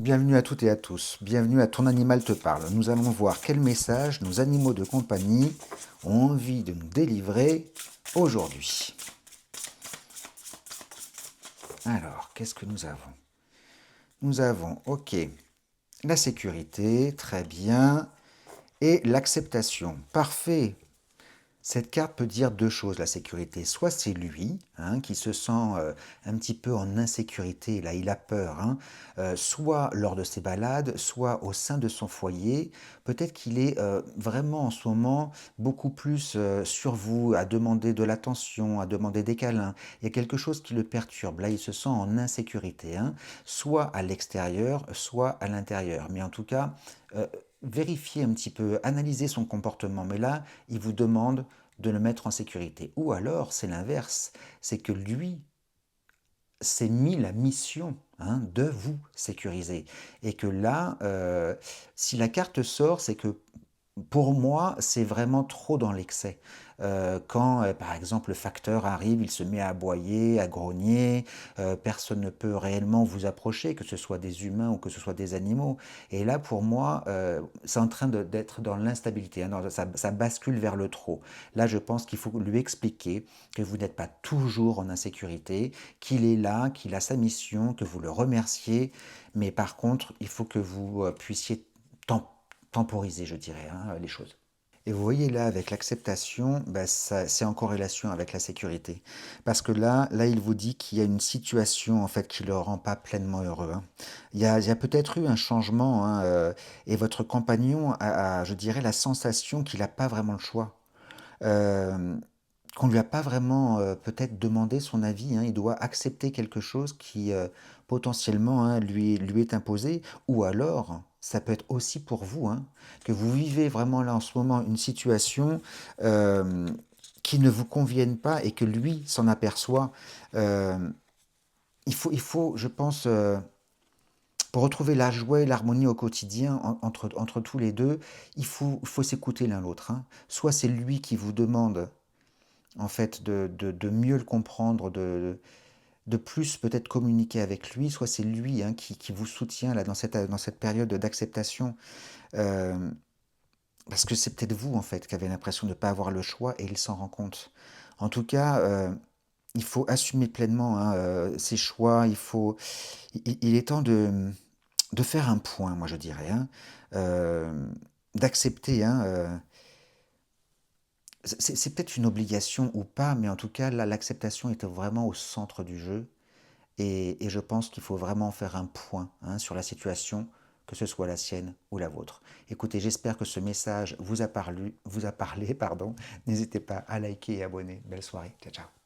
Bienvenue à toutes et à tous, bienvenue à Ton animal te parle. Nous allons voir quel message nos animaux de compagnie ont envie de nous délivrer aujourd'hui. Alors, qu'est-ce que nous avons? Nous avons, ok, la sécurité, très bien, et l'acceptation, parfait. Cette carte peut dire deux choses, la sécurité. Soit c'est lui qui se sent un petit peu en insécurité, là il a peur, soit lors de ses balades, soit au sein de son foyer. Peut-être qu'il est vraiment en ce moment beaucoup plus sur vous, à demander de l'attention, à demander des câlins. Il y a quelque chose qui le perturbe, là il se sent en insécurité, soit à l'extérieur, soit à l'intérieur. Mais en tout cas, vérifiez un petit peu, analysez son comportement. Mais là, il vous demande de le mettre en sécurité. Ou alors, c'est l'inverse, c'est que lui s'est mis la mission de vous sécuriser. Et que là, si la carte sort, c'est que pour moi, c'est vraiment trop dans l'excès. Quand, par exemple, le facteur arrive, il se met à aboyer, à grogner, personne ne peut réellement vous approcher, que ce soit des humains ou que ce soit des animaux. Et là, pour moi, c'est en train d'être dans l'instabilité, ça bascule vers le trop. Là, je pense qu'il faut lui expliquer que vous n'êtes pas toujours en insécurité, qu'il est là, qu'il a sa mission, que vous le remerciez, mais par contre, il faut que vous puissiez temporiser, je dirais, les choses. Et vous voyez là, avec l'acceptation, c'est en corrélation avec la sécurité. Parce que là, il vous dit qu'il y a une situation en fait qui ne le rend pas pleinement heureux. Il y a peut-être eu un changement, et votre compagnon a, je dirais, la sensation qu'il n'a pas vraiment le choix. Euh, qu'on ne lui a pas vraiment peut-être demandé son avis, il doit accepter quelque chose qui potentiellement lui est imposé, ou alors ça peut être aussi pour vous, que vous vivez vraiment là en ce moment une situation euh, qui ne vous convienne pas et que lui s'en aperçoit. Euh, il faut, je pense, pour retrouver la joie et l'harmonie au quotidien entre tous les deux, il faut s'écouter l'un l'autre. Soit c'est lui qui vous demande en fait, de mieux le comprendre, de plus peut-être communiquer avec lui, soit c'est lui qui vous soutient là, dans cette période d'acceptation. Euh, Parce que c'est peut-être vous, en fait, qui avez l'impression de ne pas avoir le choix et il s'en rend compte. En tout cas, il faut assumer pleinement ses choix. Il est temps de faire un point, moi je dirais, d'accepter. C'est peut-être une obligation ou pas, mais en tout cas, là, l'acceptation était vraiment au centre du jeu. Et je pense qu'il faut vraiment faire un point sur la situation, que ce soit la sienne ou la vôtre. Écoutez, j'espère que ce message vous a parlé, pardon. N'hésitez pas à liker et abonner. Belle soirée. Ciao, ciao.